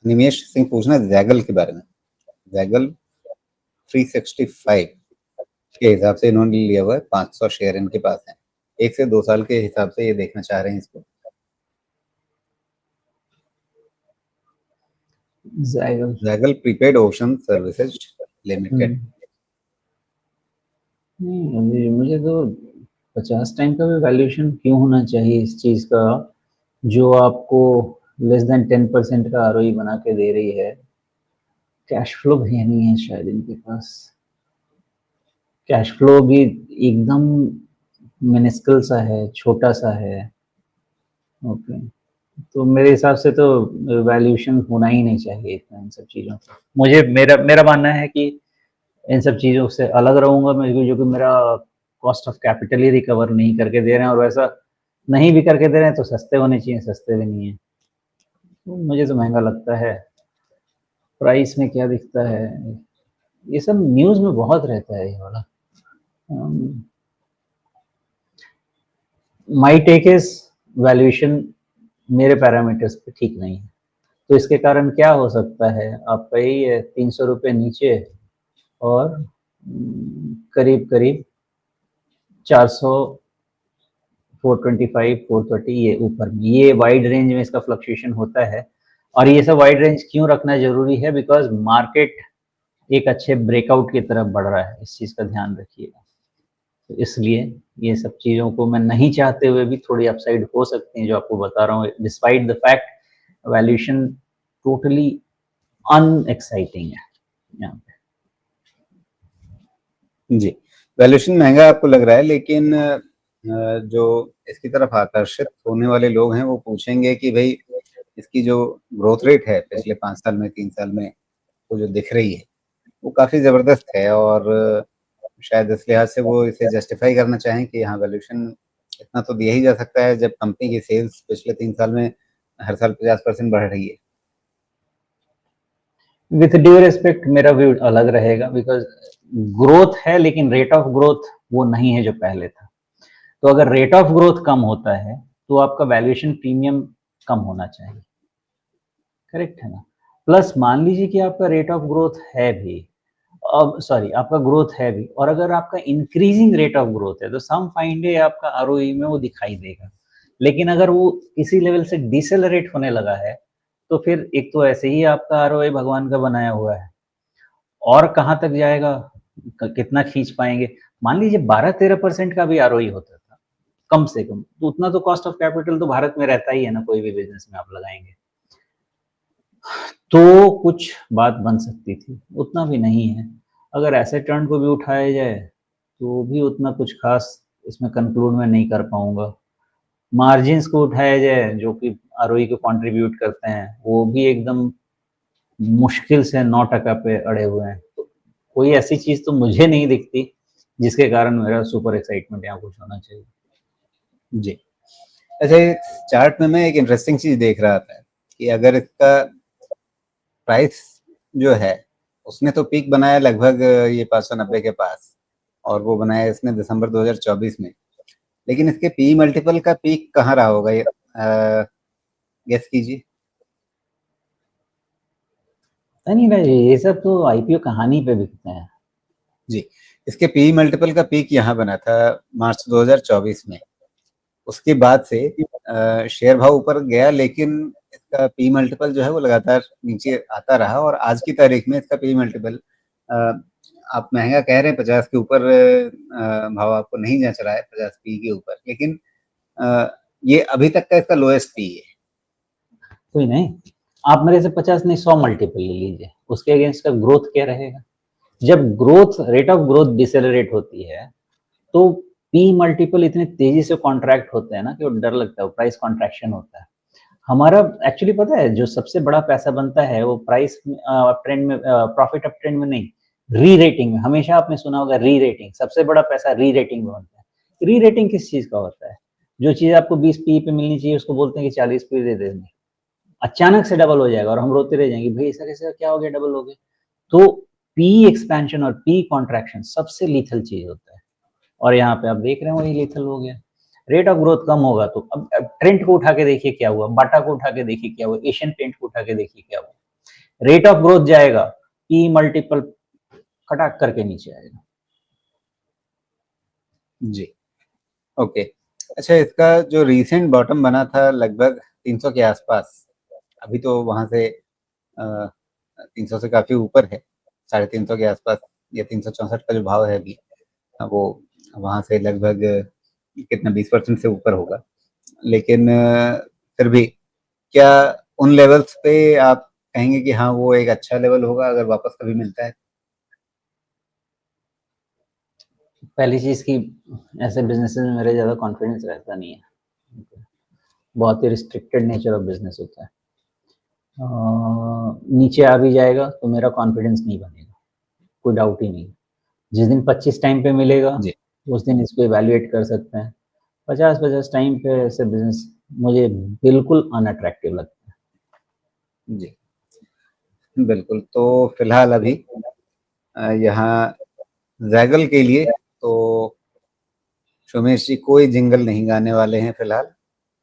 निमेश सिंह पूछना जैगल के बारे में। जैगल 365 के हिसाब से इन्होंने लिया हुआ है, 500 शेयर इनके पास है। 1 से 2 साल के हिसाब से ये देखना चाह रहे हैं इसको। Zaggle prepaid ocean services limited. नहीं, मुझे तो 50 टाइम का भी वैल्यूएशन क्यों होना चाहिए इस चीज का, जो आपको लेस देन 10% का आरओई बना के दे रही है। कैश फ्लो भी नहीं है शायद इनके पास, कैश फ्लो भी एकदम मिनिस्कल सा है, छोटा सा है। ओके, तो मेरे हिसाब से तो वैल्यूएशन होना ही नहीं चाहिए इतना इन सब चीज़ों का। मुझे मेरा मानना है कि इन सब चीज़ों से अलग रहूँगा मैं, जो कि मेरा cost of capital he recover नहीं करके दे रहे हैं, और वैसा नहीं भी करके दे रहे हैं तो सस्ते होने चाहिए, सस्ते भी नहीं है। तो मुझे तो महंगा लगता है। प्राइस में क्या दिखता है, ये सब न्यूज़ में बहुत रहता है ये वाला। माई टेक इज वैल्यूएशन मेरे पैरामीटर्स पे ठीक नहीं है, तो इसके कारण क्या हो सकता है, आपका यही है 300 रुपये नीचे और करीब करीब 400, 425, 430 ये ऊपर में, ये वाइड रेंज में इसका फ्लक्चुएशन होता है। और ये सब वाइड रेंज क्यों रखना जरूरी है, बिकॉज मार्केट एक अच्छे ब्रेकआउट की तरफ बढ़ रहा है, इस चीज़ का ध्यान रखिएगा। तो इसलिए ये सब चीज़ों को मैं नहीं चाहते हुए भी थोड़ी अपसाइड हो सकती हैं, जो आपको बता रहा हूँ, despite the fact valuation totally unexciting है यहाँ पे। जी, वैल्यूएशन महंगा आपको लग रहा है, लेकिन जो इसकी तरफ आकर्षित होने वाले लोग हैं वो पूछेंगे कि भाई इसकी जो ग्रोथ रेट है पिछले 5 साल में, 3 साल में वो जो दिख रही है वो काफ़ी ज़बरदस्त है, और शायद इस लिहाज से वो इसे जस्टिफाई करना चाहें कि हाँ, वैल्यूएशन इतना तो दिया ही जा सकता है जब कंपनी की सेल्स पिछले 3 साल में हर साल 50% बढ़ रही है। विथ ड्यू रिस्पेक्ट मेरा व्यू अलग रहेगा, बिकॉज ग्रोथ है लेकिन रेट ऑफ ग्रोथ वो नहीं है जो पहले था। तो अगर रेट ऑफ ग्रोथ कम होता है तो आपका वैल्यूएशन प्रीमियम कम होना चाहिए, करेक्ट है ना। प्लस मान लीजिए कि आपका रेट ऑफ ग्रोथ है भी, अब सॉरी आपका ग्रोथ है भी, और अगर आपका इंक्रीजिंग रेट ऑफ ग्रोथ है तो सम फाइंड डे आपका आरओई में वो दिखाई देगा। लेकिन अगर वो किसी लेवल से डिसेलरेट होने लगा है तो फिर एक तो ऐसे ही आपका आरओई भगवान का बनाया हुआ है, और कहाँ तक जाएगा, कितना खींच पाएंगे। मान लीजिए 12-13% का भी आरओई होता था कम से कम, तो उतना तो कॉस्ट ऑफ कैपिटल तो भारत में रहता ही है ना, कोई भी बिजनेस में आप लगाएंगे तो कुछ बात बन सकती थी, उतना भी नहीं है। अगर एसेट टर्न को भी उठाया जाए तो भी उतना कुछ खास इसमें कंक्लूड में नहीं कर पाऊंगा। मार्जिन्स को उठाया जाए जो कि आरओई को कंट्रीब्यूट करते हैं, वो भी एकदम मुश्किल से 9% पे अड़े हुए हैं। तो कोई ऐसी चीज तो मुझे नहीं दिखती जिसके कारण मेरा सुपर एक्साइटमेंट यहाँ कुछ होना चाहिए। जी, अच्छा, चार्ट में मैं एक इंटरेस्टिंग चीज देख रहा था कि अगर इसका प्राइस जो है उसने तो पीक बनाया लगभग ये 590 के पास, और वो बनाया इसने दिसंबर 2024 में, लेकिन इसके पी मल्टीपल का पीक कहाँ रहा होगा, ये गेस कीजिए। नहीं भाई, ये सब तो आईपीओ कहानी पे बिकते हैं। जी, इसके पी मल्टीपल का पीक यहाँ बना था मार्च 2024 में। उसके बाद से शेयर भाव ऊपर गया, लेकिन इसका पी मल्टीपल जो है वो लगातार नीचे आता रहा, और आज की तारीख में इसका पी मल्टीपल आप महंगा कह रहे हैं, 50 के ऊपर भाव आपको नहीं जच रहा है, 50 पी के ऊपर, लेकिन ये अभी तक का इसका लोएस्ट पी है। कोई नहीं, आप मेरे से 50 नहीं 100 मल्टीपल ले लीजिए, उसके अगेंस्ट का ग्रोथ क्या रहेगा। जब growth rate of growth decelerate होती है तो पी मल्टीपल इतने तेजी से कॉन्ट्रैक्ट होते हैं ना कि वो डर लगता है, वो प्राइस कॉन्ट्रैक्शन होता है। हमारा एक्चुअली पता है जो सबसे बड़ा पैसा बनता है वो प्राइस ट्रेंड में, प्रॉफिट अप ट्रेंड में नहीं, री रेटिंग में। हमेशा आपने सुना होगा री रेटिंग, सबसे बड़ा पैसा री रेटिंग में बनता है। री रेटिंग किस चीज का होता है, जो चीज आपको 20 पी पे मिलनी चाहिए उसको बोलते हैं कि 40 पी दे देंगे, अचानक से डबल हो जाएगा और हम रोते रह जाएंगे भाई ऐसा कैसे, क्या हो गया, डबल हो गया। तो पी एक्सपेंशन और पी कॉन्ट्रैक्शन सबसे लीथल चीज होता है, और यहाँ पे आप देख रहे हैं वही लीथल हो गया। रेट ऑफ ग्रोथ कम होगा, तो अब ट्रेंड को उठा के देखिए क्या हुआ, बाटा को उठा के देखिए क्या हुआ, एशियन पेंट को उठा के देखिए क्या हुआ। रेट ऑफ ग्रोथ जाएगा, पी मल्टीपल खटाक करके नीचे आएगा। जी, ओके। अच्छा, इसका जो रीसेंट बॉटम बना था लगभग 300 के आसपास, अभी तो वहाँ से 300 से काफ़ी ऊपर है, 350 के आसपास या 364 का जो भाव है अभी, वो वहाँ से लगभग कितना 20% से ऊपर होगा। लेकिन फिर भी क्या उन लेवल्स पे आप कहेंगे कि हाँ, वो एक अच्छा लेवल होगा अगर वापस कभी मिलता है? पहली चीज़ कि ऐसे बिज़नेसेस में मेरा ज़्यादा कॉन्फिडेंस रहता नहीं है। बहुत ही रिस्ट्रिक्टेड नेचर ऑफ बिज़नेस होता है। नीचे आ भी जाएगा तो मेरा कॉन्फिडेंस नहीं बनेगा, कोई डाउट ही नहीं। जिस दिन 25 टाइम पे मिलेगा, जी, उस दिन इसको इवैल्यूएट कर सकते हैं। 50-50 टाइम पे ऐसे बिज़नेस मुझे बिल्कुल अनअट्रैक्टिव लगता जी, बिल्कुल। तो फिलहाल अभी यहाँ ज़ैगल के लिए तो सोमेश जी कोई जिंगल नहीं गाने वाले हैं फिलहाल।